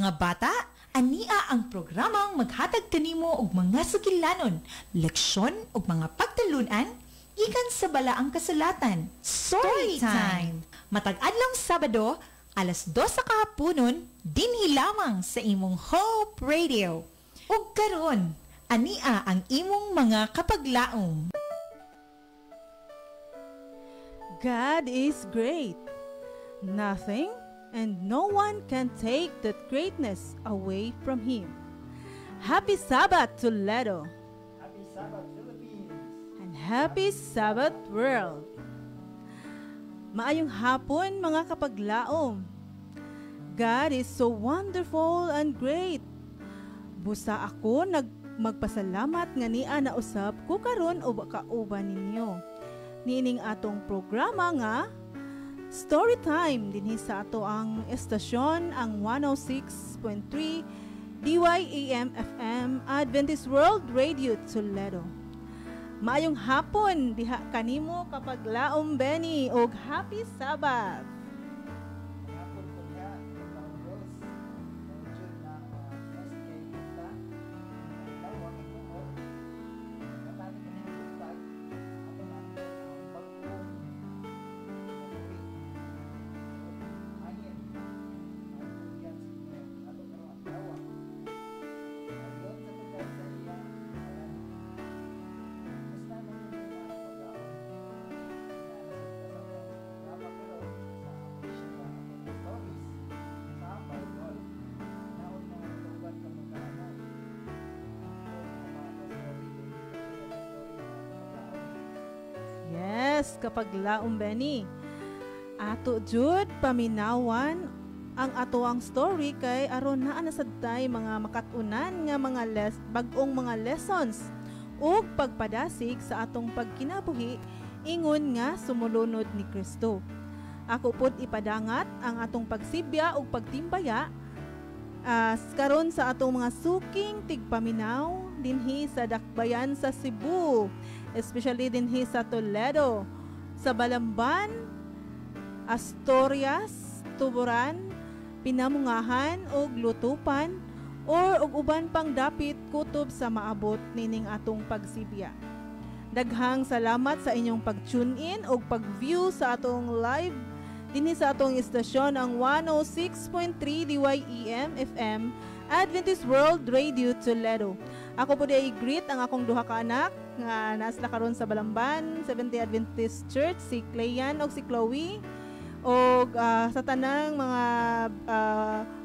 Mga bata, ania ang programang maghatag kanimo og mga sugilanon, leksyon ug mga pagtalunan gikan sa balaang kasulatan. Story time. Matag adlong Sabado, alas 2 sa kahaponon, dinhi lamang sa imong Hope Radio. Ug karon, ania ang imong mga kapaglaom. God is great. Nothing and no one can take that greatness away from Him. Happy Sabbath, Toledo! Happy Sabbath, Philippines! And happy Sabbath, world! Maayong hapon, mga kapaglaom. God is so wonderful and great. Busa ako magpasalamat nga niya na usab ko karon o kauban ninyo. Niining atong programa nga Story Time dinhi sa ato ang estasyon ang 106.3 DYAM FM Adventist World Radio Toledo. Maayong hapon diha kanimo kapaglaom Benny og Happy Sabbath. Hapon po niya, Paglaong Rose. Medyo na first kay kita. Tawag ito mo. Matali ka niya butag. Ato na ang bagong movie. Ayin. Ang yan sa inyo. Ato pero ang tawag. Ayun sa pagkain sa iya. Basta na yung mga paglaong. Yes, kapaglaom Benny. Ato jud paminawan ang ato ang story kay aron naa na sadtay mga makatunan nga mga bag-ong mga lessons ug pagpadasig sa atong pagkinabuhi ingon nga sumulunod ni Kristo. Ako pod ipadangat ang atong pagsibya ug pagtimbaya karon sa atong mga suking tigpaminaw dinhi sa dakbayan sa Cebu, especially dinhi sa Toledo, sa Balamban, Asturias, Tuburan, Pinamungahan ug Lutupan og uban pang dapit kutob sa maabot nining atong pagsibya. Daghang salamat sa inyong pag-tune in ug pag-view sa atong live dinhi sa atong istasyon ang 106.3 DYEM FM Adventist World Radio Toledo. Ako po di greet ang akong duha ka anak nga naasla karon sa Balamban Seventh-day Adventist Church, si Cleyan ug si Chloe, og sa tanang mga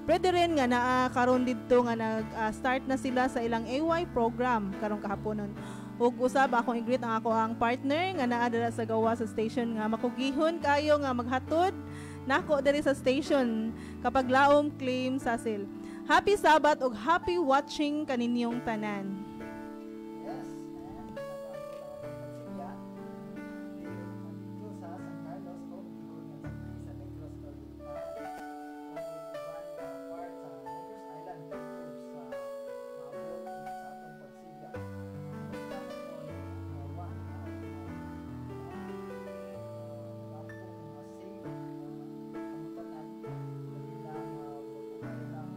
brethren nga naa karon didto nga nag-start na sila sa ilang AY program karong kahaponon. Ug usab akong i-greet ang ako ang partner nga naa dira sa gawa sa station nga makugihon kayo nga maghatod nako diri sa station kapag laom claim Sasil. Happy Sabbath ug happy watching kaninyong tanan. Yes, and pagsiya. Dito sa San Carlos o sa Negros Oriental. O iban na part sa Negros Island o sa maabot sa atong pagsiya. Basta mo nawa safe kamutanan bilang lang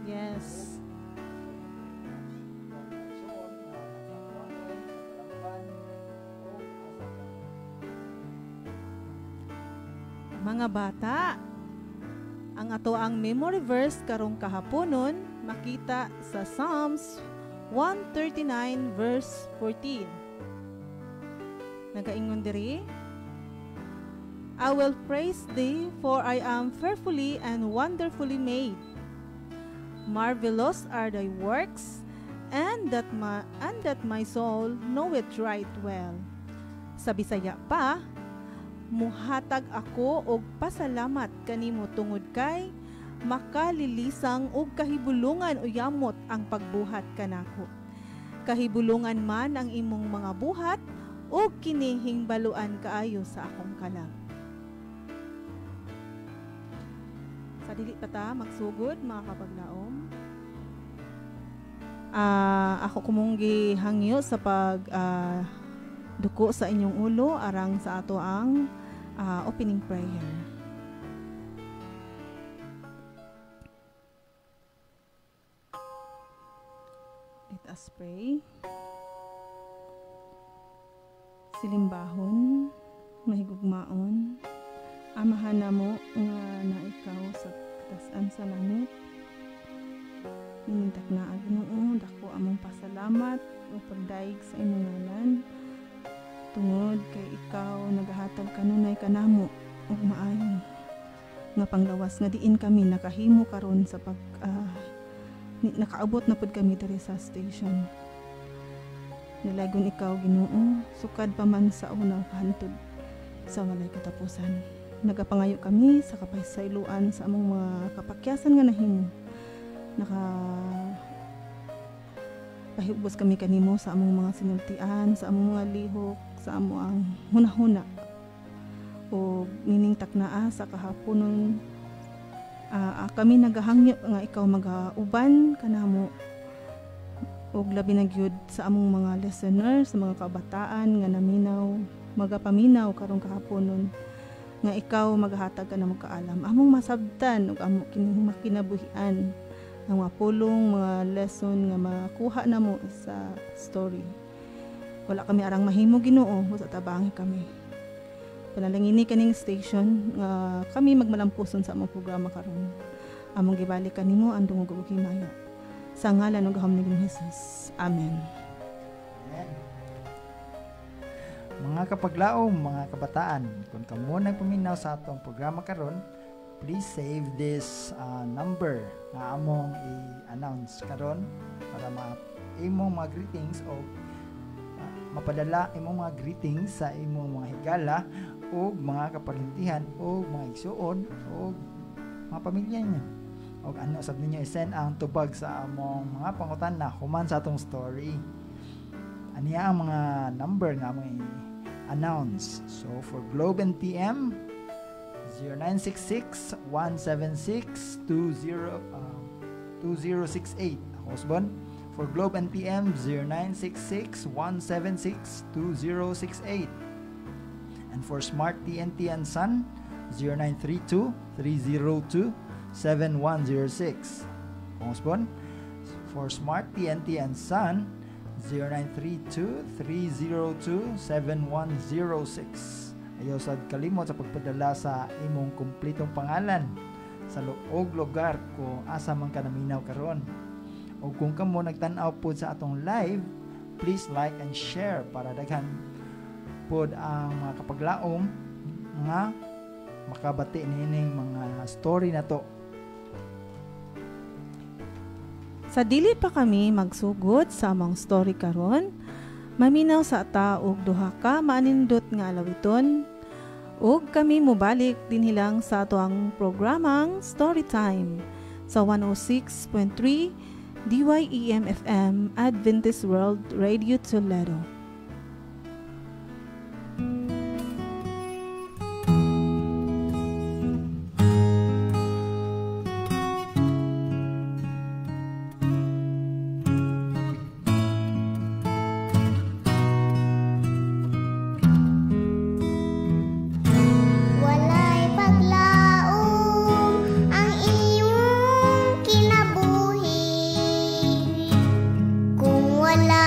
Yes. Mga bata, ang ato ang memory verse karong kahaponon makita sa Psalms 139 verse 14. Nagaingon diri, I will praise thee, for I am fearfully and wonderfully made. Marvelous are thy works, and that my soul knoweth right well. Sa Bisaya pa, muhatag ako og pasalamat kanimo tungod kay makalilisang og kahibulungan o yamot ang pagbuhat kanako. Kahibulungan man ang imong mga buhat o kinihingbaluan kaayo sa akong kalag. Sa dili pa ta magsugod mga kapaglaom. Ako kumong gihangyo sa pag duko sa inyong ulo arang sa ato ang opening prayer. Let us pray. Silimbahon, mahigugmaon, amahan namo nga na ikaw sa katasan sa langit. Ninintak na Ginoo, dako among pasalamat o pagdaig sa imong ngalan. Tungod kay ikaw nagahatag kanunay kanamo ug maayo nga panglawas nga diin kami nakahimo karon sa pag nakaabot na pud kami diri sa station. Nilagon ikaw Ginoo, sukad pa man sa una hantod sa walay katapusan. Nagapangayo kami sa kapaysayloan sa among mga kapakyasan nga nahimo. Pahibos kami kanimo sa among mga sinultian, sa among mga lihok, sa among hunahuna. O nining taknaa sa kahaponon, kami nagahangyo nga ikaw magauban kanamo. Og labi na gyud sa among mga listeners, sa mga kabataan nga naminaw, magapaminaw karong kahaponon nga ikaw maghatag ka na magkaalam. Among masabtan ug among kinabuhian ang mga pulong, mga lesson nga makuha na mo sa story. Wala kami arang mahimo Ginoo, sa tabangi kami. Panalangini kaning station nga kami magmalampuson sa among programa karon. Among gibalik kanimo ang dungog ug himaya. Sa ngalan ng gahom ni Jesus. Amen. Amen. Mga kapaglaom, mga kabataan, kung kamo nagpaminaw sa atong programa karon, please save this number na among i-announce karon para imong mga greetings o mapadala imong mga greetings sa imong mga higala o mga kaparintihan o mga igsuon o mga pamilya niyo. O ano sad ninyo i-send ang tubag sa among mga pangutana human sa atong story. Aniya ang mga number nga among i-announce. So for Globe and TM 0966-176-2068. Ako Osbon. For Globe and PM 0966-176-2068. And for Smart TNT and Sun 0932-302-7106. Ako Osbon. For Smart TNT and Sun 0932-302-7106. Ayaw sad kalimot sa pagpadala sa imong kumpletong pangalan sa luog lugar kung asa man ka naminaw karon. O kung kamo nagtan-aw pod sa atong live, please like and share para daghan pod ang mga kapaglaom nga makabati nining mga story na to. Sa dili pa kami magsugod sa among story karon, maminaw sa ata og duha ka maanindot nga alawiton. Ug kami mobalik din hilang sa ato ang programang Storytime sa 106.3 DYEM-FM Adventist World Radio Toledo. Wala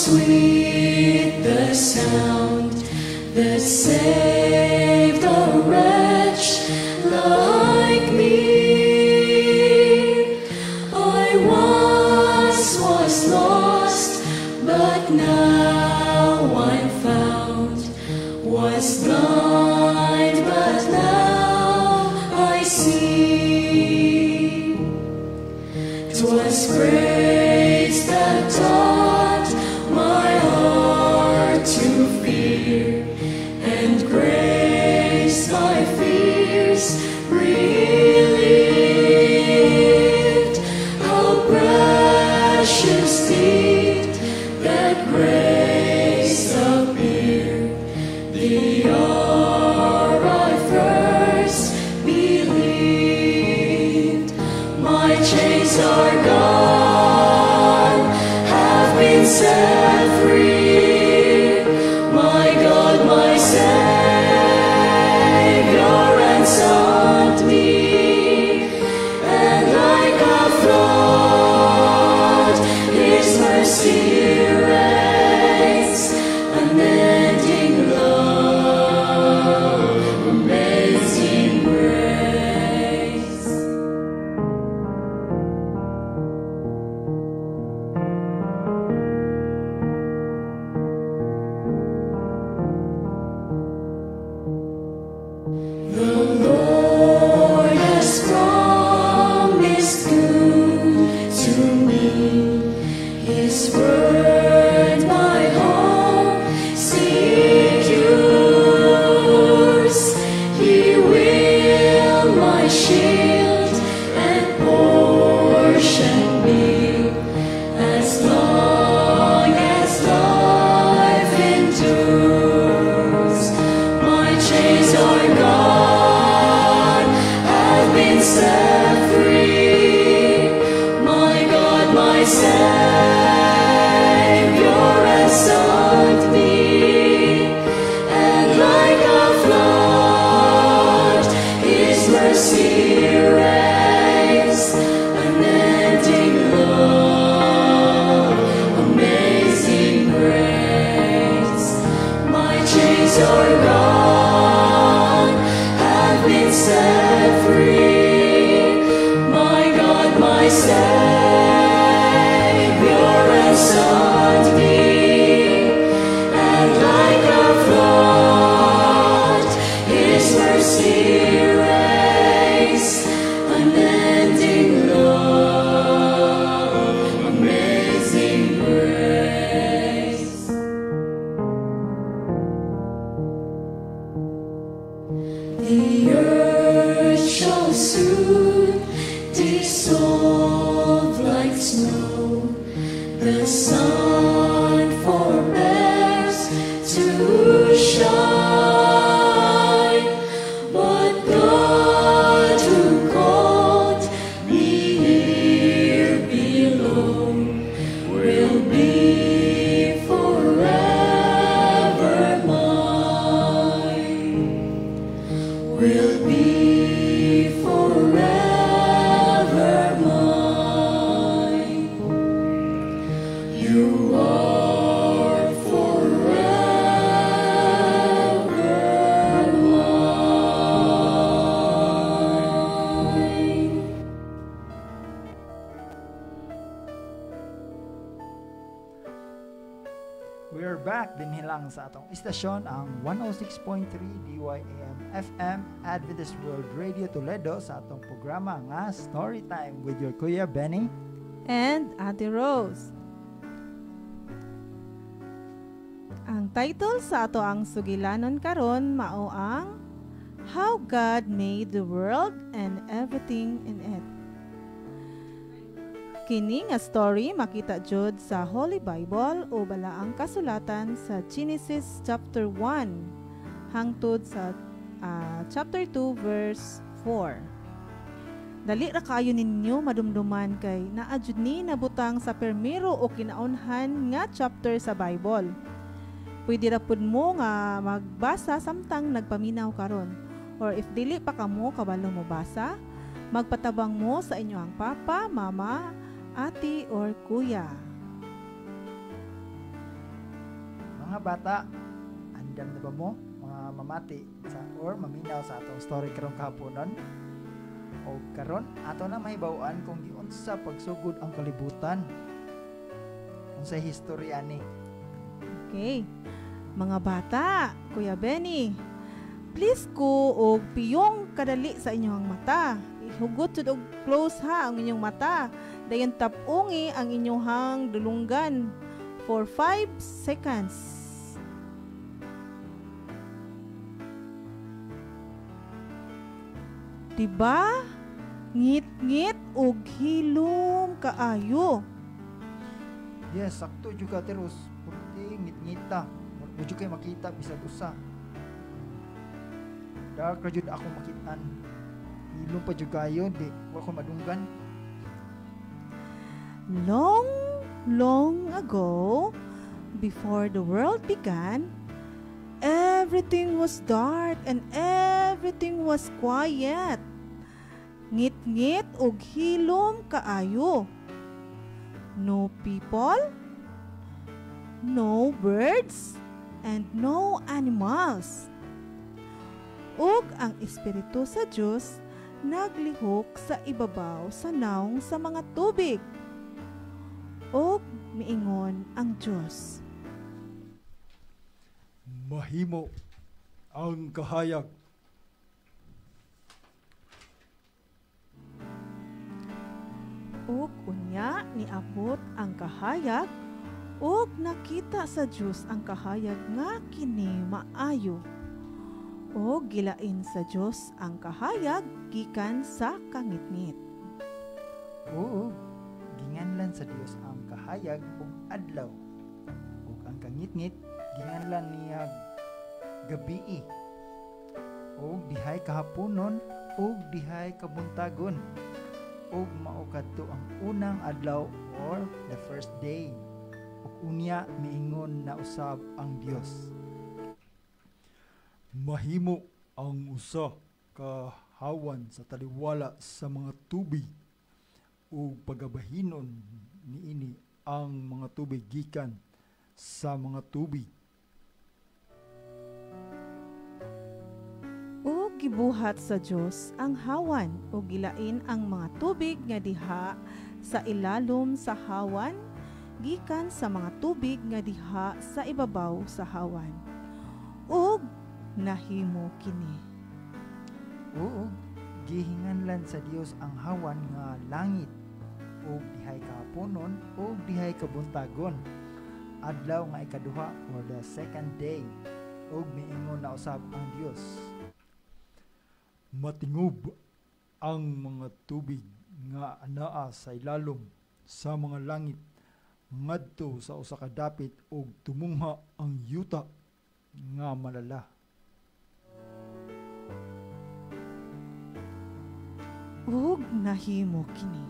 sweet the sound that saved a wretch like me. I once was lost, but now I'm found. Was blind, but now I see. 'Twas grace that taught my heart to fear, and grace my fears relieved. How precious did that grace appear, the hour I first believed. My chains are gone, have been set free. My God, my Savior ransomed me, and like a flood, His mercy reigns, unending love, amazing grace. The Lord has promised good to me. His word my hope secures. He will my shield and portion be, as long as life endures. My chains are gone, have been set free. My God, my Savior ransomed me, and like a flood, His mercy reigns, unending love, amazing grace. My chains are gone, have been set free. My God, my Savior ransomed me, and like a flood, His mercy reigns, unending love, amazing grace. The earth shall soon dissolve like snow. The sun forbears to shine, but God who called me here below will be forever mine. Will be forever mine. You are forever mine. We are back din hilang sa atong istasyon ang 106.3 DYAM FM Adventist World Radio Toledo sa atong programa nga Storytime with your Kuya Benny. And Ate Rose. Ang title sa ato ang sugilanon karon mao ang How God Made the World and Everything in It. Kini nga story makita jud sa Holy Bible o balaang kasulatan sa Genesis chapter 1 hangtod sa chapter 2 verse 4. Dali ra kaayo ninyo madumduman kay naa jud ni nabutang sa permero o kinaunhan nga chapter sa Bible. Pwede ra pud mo nga magbasa samtang nagpaminaw karon, or if dili pa kamo kabalo mo basa, magpatabang mo sa inyo ang papa, mama, ati or kuya. Mga bata, andam na ba mo mga mamati sa or maminaw sa atong story karong kahaponon? O karon ato na mahibaw-an kung giunsa pagsugod ang kalibutan. Unsay historya ni? Okay. Mga bata, Kuya Benny, please ko og piyong kadali sa inyong mata. Ihugot jud og close ha ang inyong mata. Dayon tapungi ang inyong dulunggan for 5 seconds. Diba? Ngit-ngit og hilom kaayo. Yes, sakto jud ka Teros. Purti ngit-ngita. Medyo kay makita bisag usa. Dark ra jud ako makitaan. Hilom pa jud kayo, di wa ko madunggan. Long, long ago, before the world began, everything was dark and everything was quiet. Ngit-ngit og hilom kaayo. No people, no birds, and no animals. Ug ang Espiritu sa Diyos naglihok sa ibabaw sa naong sa mga tubig. Ug miingon ang Diyos. Mahimo ang kahayag. Ug unya niabot ang kahayag, ug nakita sa Diyos ang kahayag nga kini maayo. Ug gilain sa Diyos ang kahayag gikan sa kangitngit. Oo. Ginganlan sa Dios ang kahayag ug adlaw. Ug ang kangitngit ginganlan niya gabii. Ug dihay kahaponon ug dihay kabuntagon. Ug mao kadto ang unang adlaw or the first day. Ug unya miingon na usab ang Dios. Mahimo ang usa ka hawan sa taliwala sa mga tubig ug pagabahinon niini ang mga tubig gikan sa mga tubig. Ug gibuhat sa Diyos ang hawan ug gilain ang mga tubig nga diha sa ilalom sa hawan gikan sa mga tubig nga diha sa ibabaw sa hawan. Ug nahimo kini. Oo. Gihinganlan sa Dios ang hawan nga langit ug dihay kahaponon ug dihay kabuntagon. Adlaw nga ikaduha or the second day. Ug miingon na usab ang Dios. Matingob ang mga tubig nga anaa sa ilalom sa mga langit ngadto sa usa ka dapit ug tumungha ang yuta nga malala. Ug nahimo kini.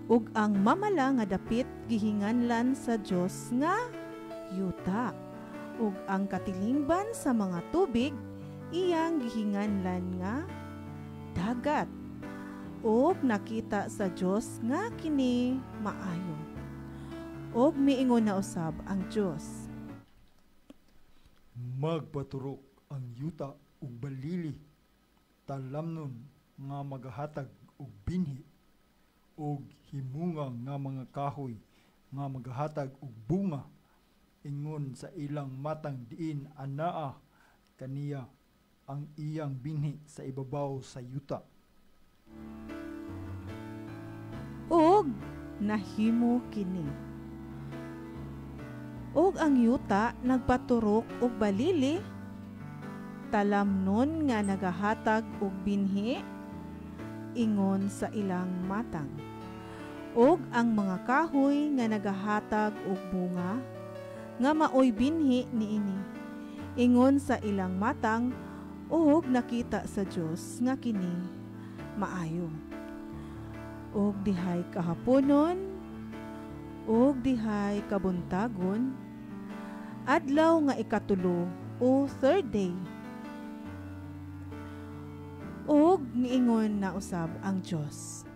Ug ang mamala nga dapit gihinganlan sa Dios nga yuta. Ug ang katilingban sa mga tubig iyang gihinganlan nga dagat. Ug nakita sa Dios nga kini maayo. Ug miingon na usab ang Dios. Magpaturok ang yuta ug balili talamnon nga magahatag og binhi ug himunga nga mga kahoy nga magahatag og bunga ingon sa ilang matang diin anaa kaniya ang iyang binhi sa ibabaw sa yuta. Ug nahimo kini. Ug ang yuta nagpaturok og balili talamnon nga nagahatag og binhi ingon sa ilang matang. Ug ang mga kahoy nga nagahatag og bunga nga maoy binhi niini ingon sa ilang matang. Ug nakita sa Dios nga kini maayo. Ug dihay kahaponon ug dihay kabuntagon adlaw nga ikatulo o third day. Ug niingon na usab ang Dios.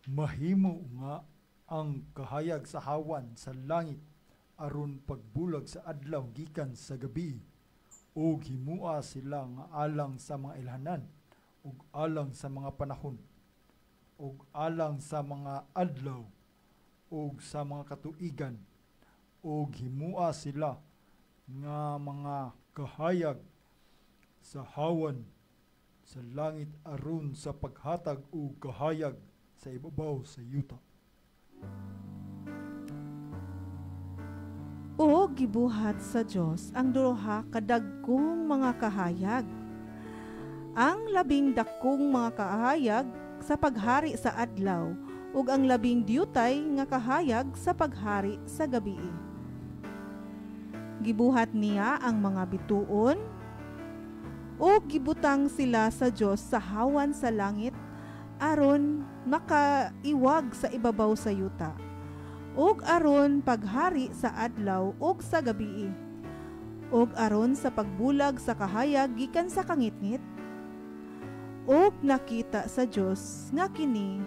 Mahimo nga ang kahayag sa hawan sa langit aron pagbulag sa adlaw gikan sa gabi, ug himua sila nga alang sa mga ilhanan, ug alang sa mga panahon, ug alang sa mga adlaw, ug sa mga katuigan, ug himua sila nga mga kahayag sa hawan sa langit aron sa paghatag ug kahayag sa ibabaw sa yuta. O gibuhat sa Dios ang duha kadagkong mga kahayag. Ang labing dakong mga kahayag sa paghari sa adlaw ug ang labing diyutay nga kahayag sa paghari sa gabi. Gibuhat niya ang mga bituon o gibutang sila sa Dios sa hawan sa langit aron makaiwag sa ibabaw sa yuta. Ug aron paghari sa adlaw ug sa gabi, ug aron sa pagbulag sa kahayag gikan sa kangitngit. Ug nakita sa Dios nga kini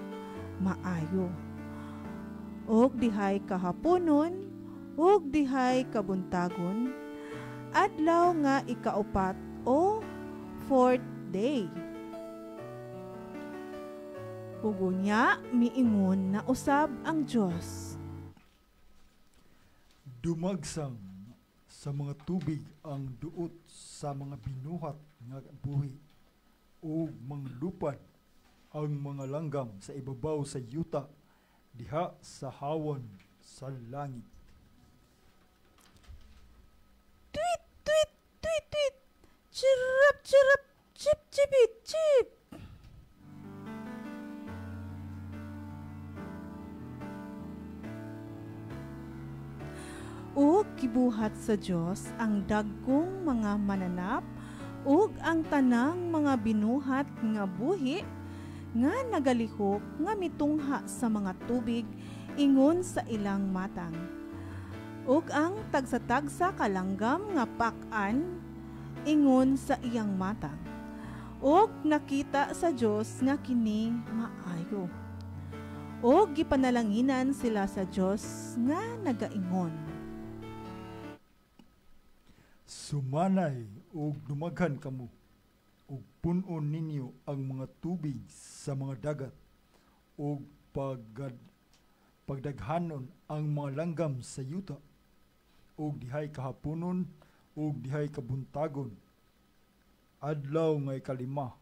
maayo. Ug dihay kahaponon, ug dihay kabuntagon, adlaw nga ikaupat o fourth day. Ug unya miingon na usab ang Dios. Dumagsang sa mga tubig ang duot sa mga binuhat nga buhi, ug manglupad ang mga langgam sa ibabaw sa yuta diha sa hawan sa langit. Tweet, tweet, tweet, tweet. Chirap, chirap, chip, chipit, chip. Ug gibuhat sa Dios ang dagkong mga mananap ug ang tanang mga binuhat nga buhi nga nagalihok nga mitungha sa mga tubig ingon sa ilang matang. Ug ang tagsa-tagsa kalanggam nga pak-an ingon sa iyang matang. Ug nakita sa Dios nga kini maayo. Ug gipanalanginan sila sa Dios nga nagaingon. Sumanay ug dumaghan kamo, ug punon ninyo ang mga tubig sa mga dagat, ug pagdaghanon ang mga langgam sa yuta, ug dihay kahaponon, ug dihay kabuntagon, adlaw nga ikalima,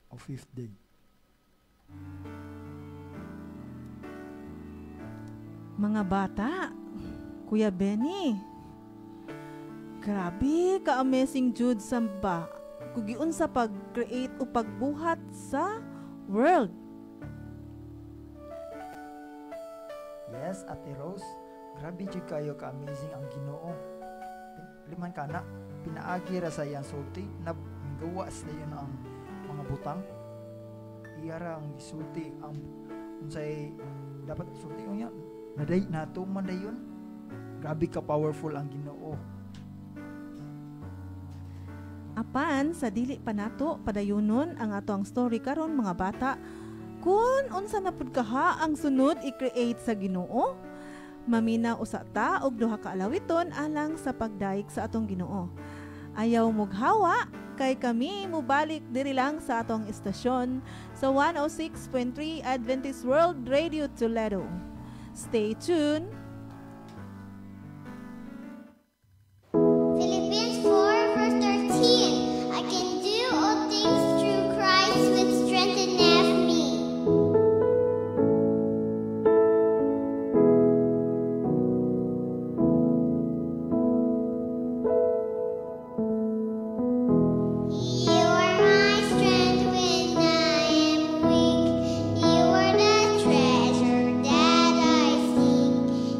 o fifth day. Mga bata, Kuya Benny, grabe ka-amazing jud samba kugiun sa pag-create o pagbuhat sa world. Yes, Ate Rose. Grabe jud kayo ka-amazing ang Ginoo. Liman kana, pinaagi ra sa iyang sulti, nagawa sa iyon ang mga butang. Iyara ang gisulti, ang unsay dapat sulti niya. Naday nato man dayon. Grabe ka powerful ang Ginoo. Apan sa dili pa nato padayunon ang ato ang story karon mga bata, kun unsa na pud kaha ang sunod i-create sa Ginoo, mamina usa ta og duha ka alawiton alang sa pagdaig sa atong Ginoo. Ayaw mughawa kay kami mubalik diri lang sa atong istasyon sa 106.3 Adventist World Radio Toledo. Stay tuned. Philippians 4 verse 13. I can do all things through Christ which strengtheneth me. You are my strength when I am weak. You are the treasure that I seek.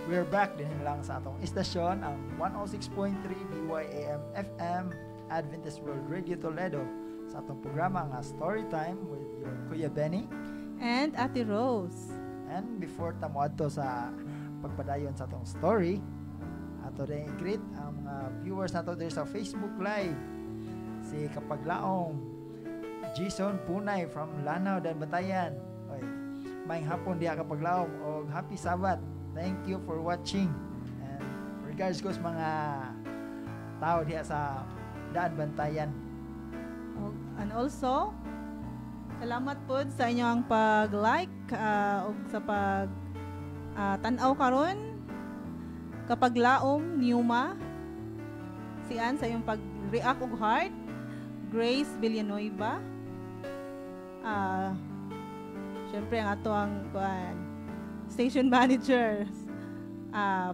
We're back din lang sa atong istasyon, ang 106.3 DYAM FM Adventist World Radio Toledo, sa atong programa nga Storytime with your Kuya Benny And Ate Rose. And before tamo adto sa pagpadayon sa atong story, ato rin i-greet ang mga viewers nato there sa Facebook Live. Si Kapaglaong Jason Punay from Lanao dan Batayan. Oy, maayong hapon diha Kapaglaong o happy Sabbath. Thank you for watching. And regards ko sa mga tao diha sa Daan Bantayan. And also, salamat po sa inyong pag-like o sa pag tanaw karon kapag laom Newma sian sa iyong pag-react og heart. Grace Villanueva, syempre ang ato ang station manager,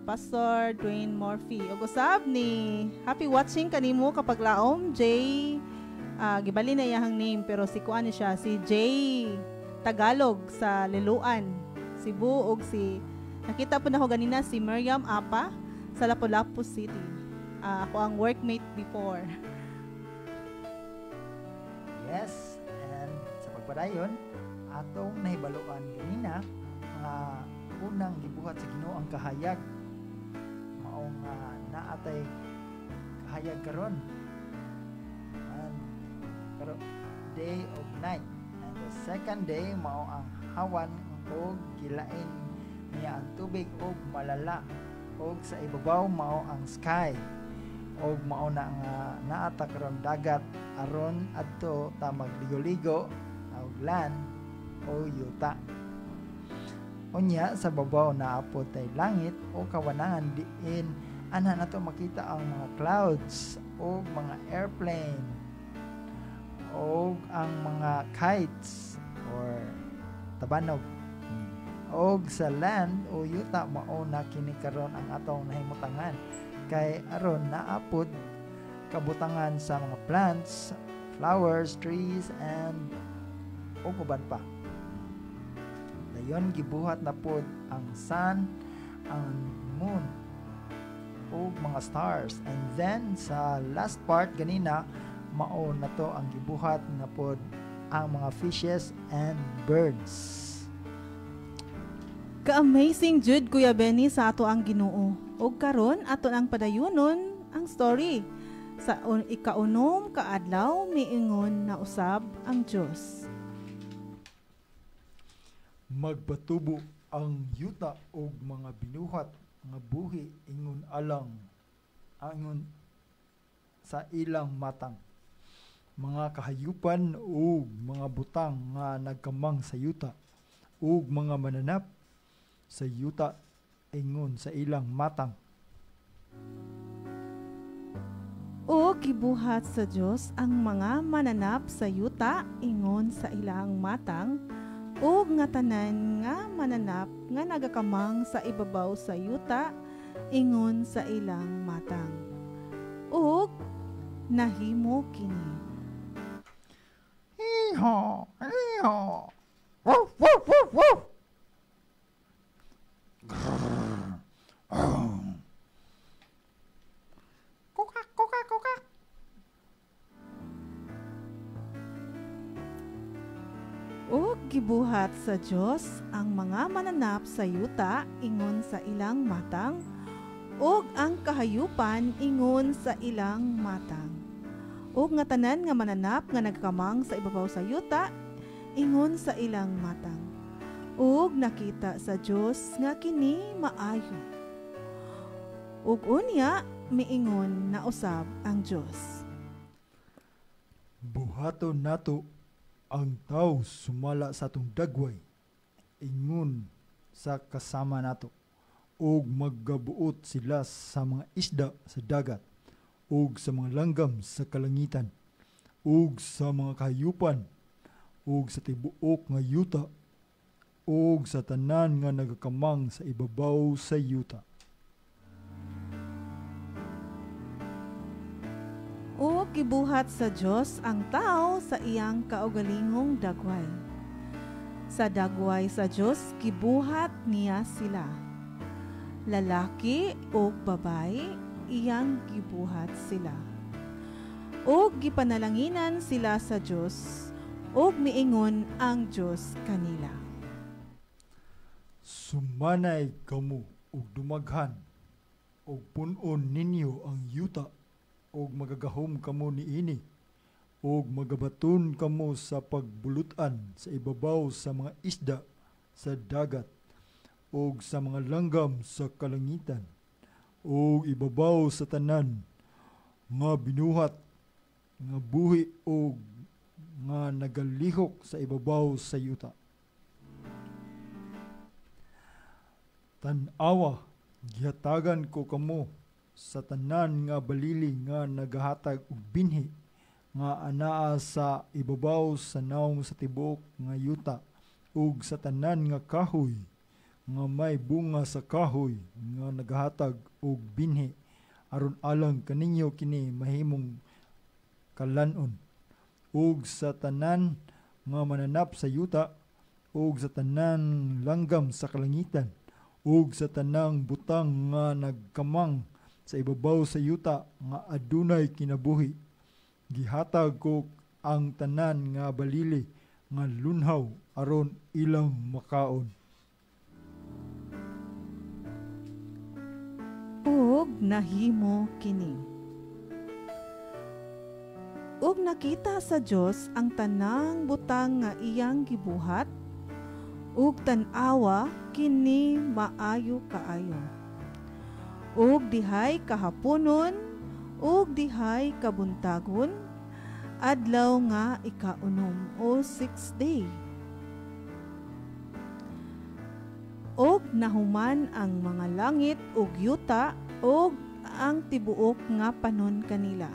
Pastor Dwayne Murphy. O usab ni happy watching kanimo kapag laom Jay, gibali na iyang name pero si kuan siya si Jay Tagalog sa Liluan, Cebu, og si nakita po na ko ganina si Miriam Apa sa Lapu-Lapu City. Ako ang workmate before. Yes, and sa pagpadayon atong nahibaluan ganina nga unang gibuhat sa Ginoo ang kahayag maong naatay kahayag karon, and pero day of night, and the second day mao ang hawan og gilain niya ang tubig og malala, og sa ibabaw mao ang sky, og mao na nga naata karon dagat aron adto ta magligo-ligo og land o yuta. Unya sa babaw na apot ay langit o kawanangan diin ana nato makita ang mga clouds o mga airplane o ang mga kites or tabanog. Og sa land o yuta mao na kini karon ang atong nahimutangan kay aron naapod kabutangan sa mga plants, flowers, trees, and o uban pa. Dayon gibuhat na pod ang sun, ang moon, o mga stars. And then sa last part ganina mao na to ang gibuhat na pod ang mga fishes and birds. Ka-amazing jud Kuya Benny sa ato ang Ginoo. Og karon ato ang padayonon ang story. Sa ikaunom kaadlaw miingon na usab ang Dios. Magpatubo ang yuta og mga binuhat nga buhi ingon alang angon sa ilang matang, mga kahayupan ug mga butang nga nagkamang sa yuta ug mga mananap sa yuta ingon sa ilang matang. O gibuhat sa Dios ang mga mananap sa yuta ingon sa ilang matang, ug nga tanan nga mananap nga nagakamang sa ibabaw sa yuta ingon sa ilang matang. Ug nahimo kini. Iho! Iho! Woof, woof, woof, woof! Kukak, kukak, kukak! O gibuhat sa Dios ang mga mananap sa yuta ingon sa ilang matang, ug ang kahayupan ingon sa ilang matang. Ug nga tanan nga mananap nga nagkamang sa ibabaw sa yuta ingon sa ilang matang. Ug nakita sa Dios nga kini maayo. Ug unya miingon na usab ang Dios. Buhaton nato ang tao sumala sa atong dagway, ingon sa kasama nato, ug maggabuot sila sa mga isda sa dagat, ug sa mga langgam sa kalangitan, ug sa mga kahayupan, ug sa tibuok nga yuta, ug sa tanan nga nagakamang sa ibabaw sa yuta. O gibuhat sa Dios ang tao sa iyang kaugalingong dagway. Sa dagway sa Dios gibuhat niya sila. Lalaki o babae iyang gibuhat sila. O gipanalanginan sila sa Dios, o miingon ang Dios kanila. Sumanay kamo ug dumaghan, ug punon ninyo ang yuta, ug magagahom kamo niini, ug magabaton kamo sa pagbulutan sa ibabaw sa mga isda sa dagat, ug sa mga langgam sa kalangitan, ug ibabaw sa tanan nga binuhat nga buhi ug nga nagalihok sa ibabaw sa yuta. Tan-awa, gihatagan ko kamo sa tanan nga balili nga nagahatag og binhi nga anaa sa ibabaw sa nawong sa tibuok nga yuta, ug sa tanan nga kahoy nga may bunga sa kahoy nga nagahatag og binhi, aron alang kaninyo kini mahimong kalanon, ug sa tanan nga mananap sa yuta, ug sa tanan langgam sa kalangitan, ug sa tanang butang nga nagkamang sa ibabaw sa yuta nga adunay kinabuhi. Gihatag ko ang tanan nga balili nga lunhaw aron ilang makaon. Ug nahimo kini. Ug nakita sa Dios ang tanang butang nga iyang gibuhat, ug tan-awa kini maayo kaayo. Ug dihay kahaponon, ug dihay kabuntagon, adlaw nga ikaunom o 6th day. Og nahuman ang mga langit ug yuta, og ang tibuok nga panon kanila.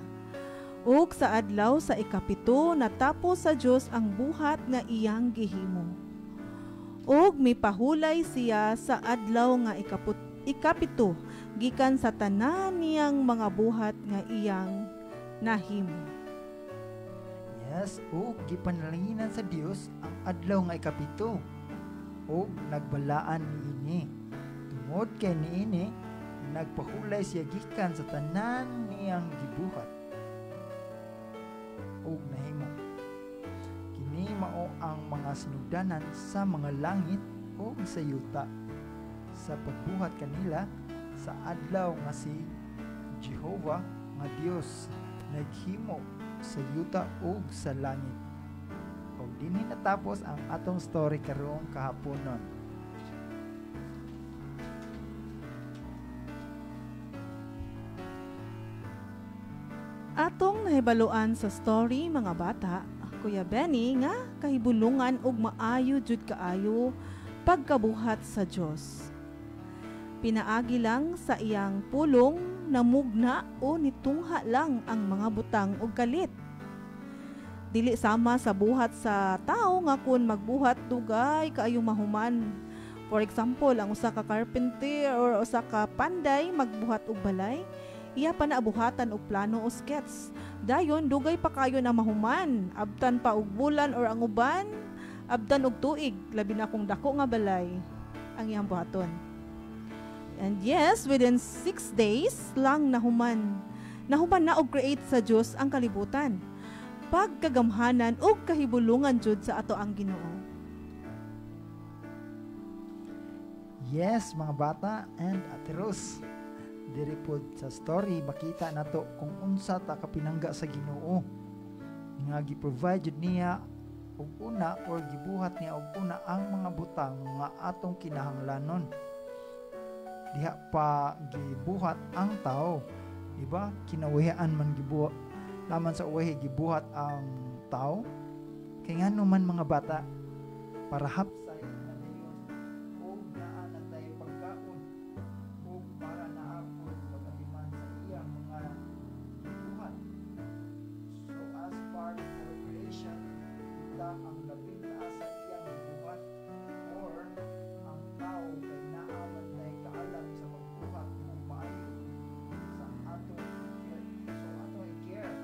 Ug sa adlaw sa ikapito natapos sa Dios ang buhat nga iyang gihimo. Og mipahulay siya sa adlaw nga ikapito gikan sa tanan niyang mga buhat nga iyang nahimo. Yes, ug gipanalangin sa Dios ang adlaw nga ikapito. Ug nagbalaan niini. Tungod kay niini, nagpahulay siya gikan sa tanan niyang gibuhat. Ug nahimo. Kini mao ang mga sinugdanan sa mga langit ug sa yuta sa pagbuhat kanila sa adlaw nga si Jehovah nga Dios naghimo sa yuta ug sa langit. Ug dinhi natapos ang atong story karong kahaponon. Atong nahibaluan sa story mga bata, Kuya Benny nga kahibulungan og maayo jud kaayo pagkabuhat sa Dios. Pinaagi lang sa iyang pulong namugna o nitungha lang ang mga butang ug kalit. Dili sama sa buhat sa tao nga kun magbuhat dugay kaayo mahuman. For example, ang usa ka carpenter or usa ka panday magbuhat og balay, iya pa naabuhatan og plano o skets. Dayon dugay pa kayo na mahuman, abtan pa og bulan or ang uban, abtan og tuig, labi na kung dako nga balay ang iyang buhaton. And yes, within 6 days lang nahuman na og create sa Dios ang kalibutan. Pagkagamhanan ug kahibulungan jud sa ato ang Ginoo. Yes, mga bata and Ate Rose. Diri pod sa story makita nato kung unsa ta kapinangga sa Ginoo. Nga gi-provide jud niya og una or gibuhat niya og una ang mga butang nga atong kinahanglanon. Diha pa gibuhat ang tao. Diba? Kinawahian man gibuhat naman sa uwahi gibuhat ang tao. Kay ngano man mga bata para hapsay na dayon og naa na tay pagkaon og para naapod pagaliman sa iyang mga gibuhat. So as part of creation, kita ang labing taas sa iyang gibuhat or ang tao kay naaman tay kaalam sa magbuhat og maayo sa atong so atong i-care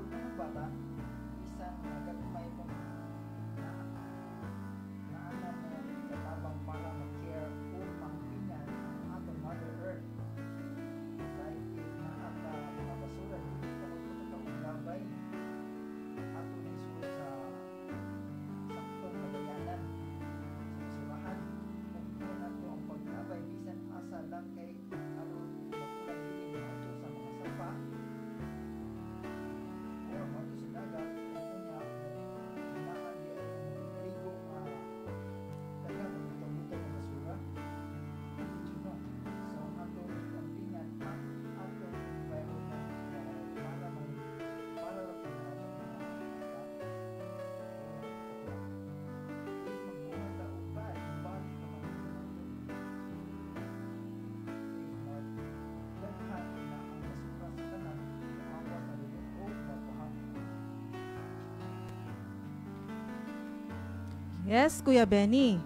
mga bata, isang nagagmay mong naana mo katabang para mag-care o mangpingan ang atong Mother Earth. Kahit naata mga basura, hindi ka magpagkakaglabay ato na isulod sa saktong nagayanan sa basurahan. Kung po na ito ang paglabay, bisan asa lang kay aron magulang din ato sa mga sapa or mato sa dagat kung niya hinahan di ay ligo dagat butang-butang ng basura. So ato kampingan ang atong environment para lang magbuhat na ubay balik naman daghan na ang basura sa tanan awas na rin o mabuhat. Yes, Kuya Benny.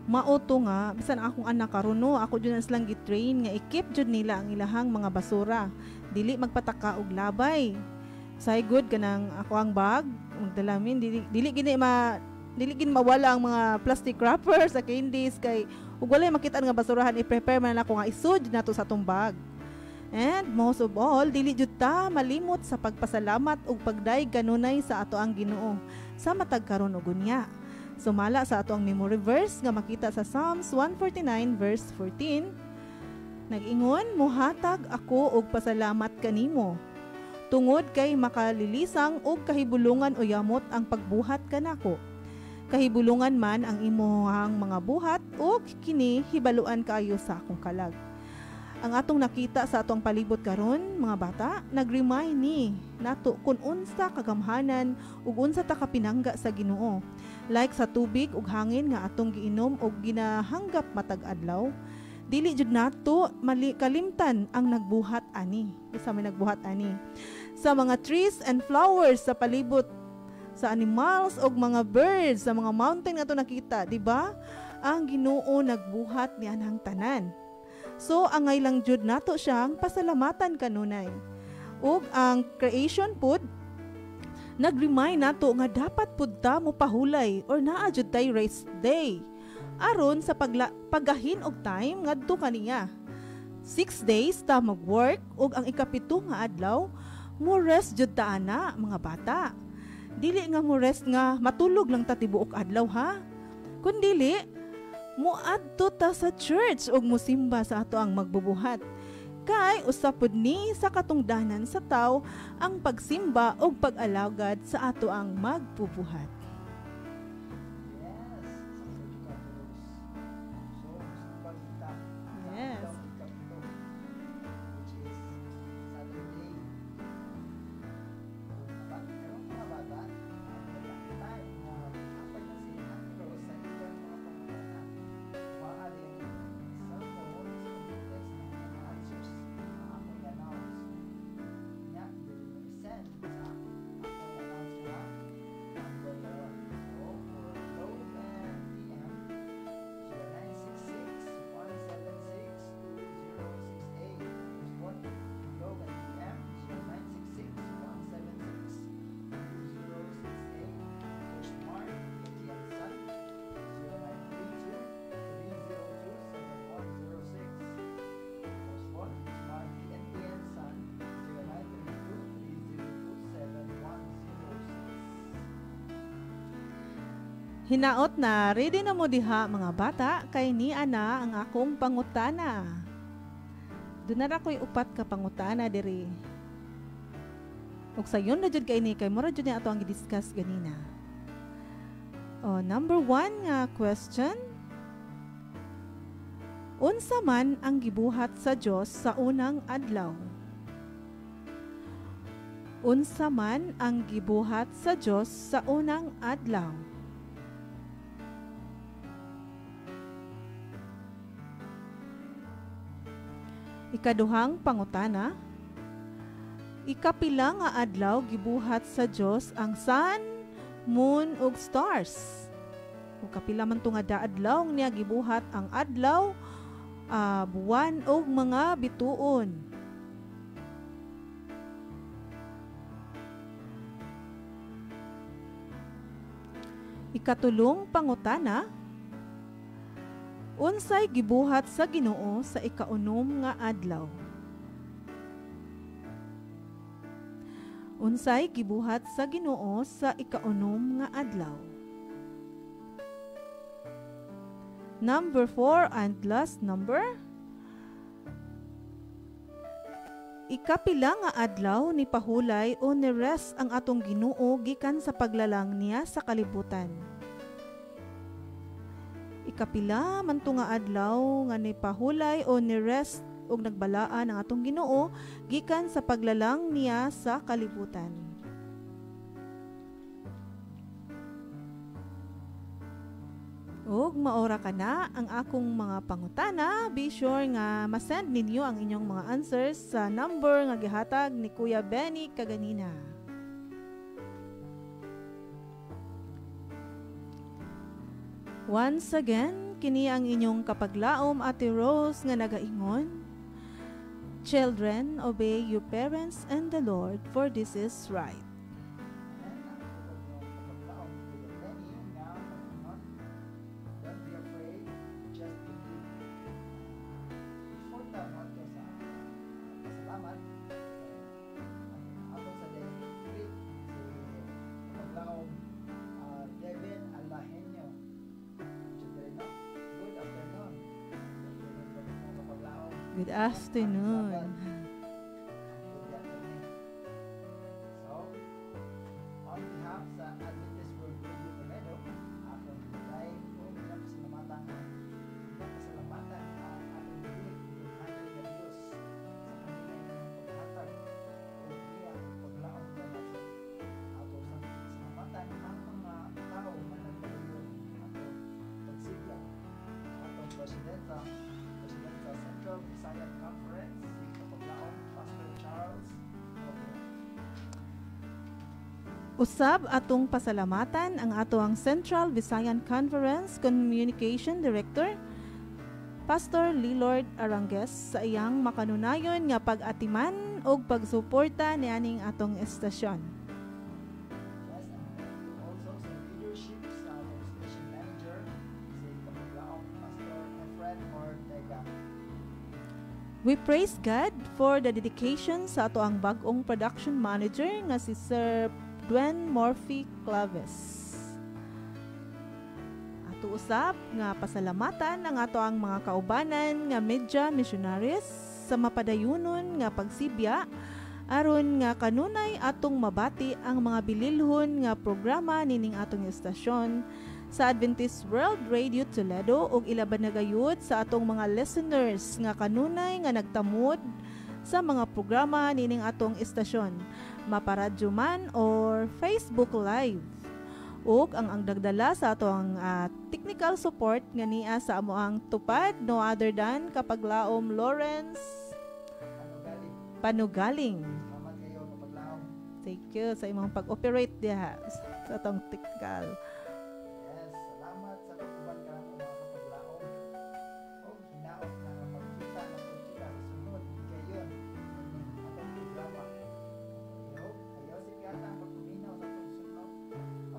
Mauto nga, bisan akong anak karon no, ako jud na silang gitrain nga i-keep jud nila ang ilahang mga basura. Dili magpataka og labay. Say good kanang ako ang bag, magdalamin dili gini mawala ang mga plastic wrappers sa candies kay ug walay makita nga basurahan i-prepare man ako nga isud nato sa atong bag. And most of all, dili jud ta malimot sa pagpasalamat ug pagdaig kanunay sa ato ang Ginoo sa matag karon ug unya. Sumala sa ato ang memory verse nga makita sa Psalms 149 verse 14. Nag-ingon, muhatag ako og pasalamat kanimo. Tungod kay makalilisang og kahibulungan o yamot ang pagbuhat kanako. Kahibulungan man ang imuhang mga buhat ug kini hibaluan kaayo sa akong kalag. Ang atong nakita sa atong palibot karon, mga bata, nag-remind ni nato kung unsa kagamhanan ug unsa ta kapinangga sa Ginoo. Like sa tubig ug hangin nga atong giinom ug ginahanggap matag adlaw, dili jud nato kalimtan ang nagbuhat ani. Isa may nagbuhat ani. Sa mga trees and flowers sa palibot, sa animals ug mga birds, sa mga mountain nga to nakita, di ba? Ang Ginoo nagbuhat ni anang tanan. So angay lang jud nato siyang pasalamatan kanunay. Ug ang creation pud nag-remind nato nga dapat pud ta mo pahulay or naa jud tay rest day aron sa pagahin og time ngadto kaniya. 6 days ta mag-work ug ang ikapito nga adlaw mo rest jud ta ana, mga bata. Dili nga mo rest nga matulog lang ta tibuok adlaw ha. Kun dili moadto ta sa church ug mosimba sa ato ang magbubuhat. Kay usapod ni sa katungdanan sa tao ang pagsimba o pag-alagad sa ato ang magbubuhat. Yes. Yes. Which is Saturday. Meron mga bata, time na kapag na sila sa iyang mga pangutana, maaaring cellphone, Hinaot na, ready na mo diha mga bata, kay ni ana ang akong pangutana. Doon na ko'y upat ka pangutana diri. Ug sayon na jud kay ni, kay mura jud ni ato ang i-discuss ganina. Number 1 nga question. Unsa man ang gibuhat sa Dios sa unang adlaw? Unsa man ang gibuhat sa Dios sa unang adlaw? Ikaduhang pangutana. Ikapila nga adlaw gibuhat sa Dios ang sun, moon ug stars? Ug kapila man to nga adlaw niya gibuhat ang adlaw, buwan ug mga bituon? Ikatulong pangutana. Unsay gibuhat sa Ginoo sa ikaunom nga adlaw? Unsay gibuhat sa Ginoo sa ikaunom nga adlaw? Number 4 and last number. Ikapila nga adlaw ni pahulay o ni rest ang atong Ginoo gikan sa paglalang niya sa kalibutan? Ikapila man to nga adlaw nga ni pahulay o ni rest ug nagbalaan ang atong Ginoo gikan sa paglalang niya sa kalibutan? Ug maora ka na ang akong mga pangutana. Be sure nga masend ninyo ang inyong mga answers sa number nga gihatag ni Kuya Benny kaganina. Once again, kini ang inyong kapaglaom Ate Rose nga nagaingon, children, obey your parents and the Lord, for this is right. Don't be afraid, just believe. Before ka mo sa pasalamat, ako sa day 3, si kapaglaom Devin Alahenyo. Good afternoon. Good afternoon. So, on behalf sa Adventist World Radio Toledo, akong bigay o bilang pasalamatan ang ating bilik ng handling ng Diyos sa kanilang paghatag o niya paglaong ganap. Ato sa pasalamatan ang mga tao na nagpapalong ato pagsigla. Atong Presidenta sa Central Visayan Conference, kapaglaong Pastor Charles Obrero. Usab atong pasalamatan ang atoang Central Visayan Conference Communication Director, Pastor Lilord Arangues, sa iyang makanunayon nga pag-atiman o pagsuporta nianing atong estasyon. Yes, and thank you also sa leadership sa atong station manager, si kapaglaong Pastor Efren Ortega. We praise God for the dedication sa atoang bag-ong production manager nga si Sir Dwen Morphy Claves. Ato usab nga pasalamatan ang atoang mga kaubanan nga media missionaries sa mapadayunon nga pagsibya aron nga kanunay atong mabati ang mga bililhon nga programa nining atong estasyon sa Adventist World Radio Toledo ug ilaban na gayud sa atong mga listeners nga kanunay nga nagtamod sa mga programa nining atong estasyon, maparadyo man or Facebook Live. Ug ang dagdala sa atong technical support nga niya sa amoang tupad no other than kapaglaom Lawrence Panugaling. Salamat kayo kapaglaong. Thank you sa imong pag-operate diha sa atong technical. Yes, salamat sa pagkuban ka ng mga kapaglaong. O hinaot na magkita na pagkita sa sunod. Kayon, atong programa. Ayaw si Piata ang pagkuminaw sa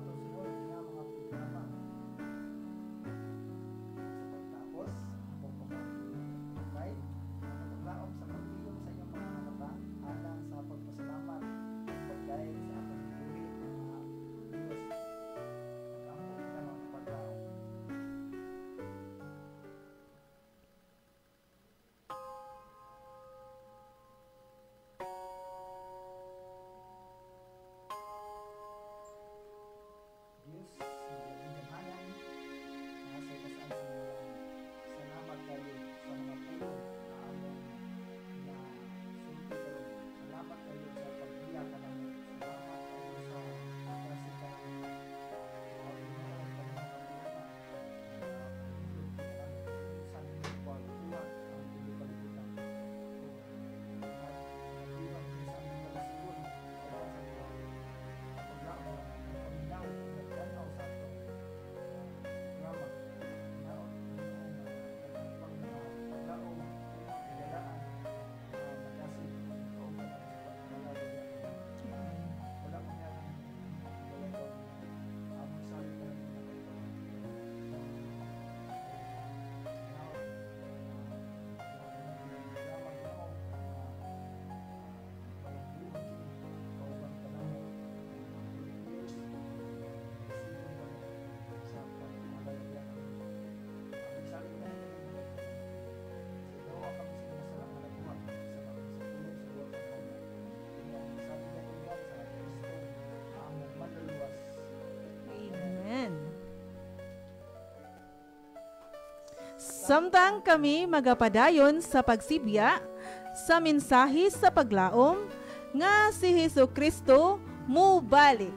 atong sunod nga mga programa. Sa pagtapos, akong pag-invite ang kapaglaong sa pagtiyong sa inyong mga mata alang sa pagpasalamat pagdahil sa atong buhi Diyos. Samtang kami magapadayon sa pagsibya sa mensahe sa paglaom nga si Hesukristo mubalik.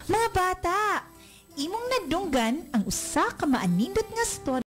Mga bata, imong nadunggan ang usa ka maanindot nga storya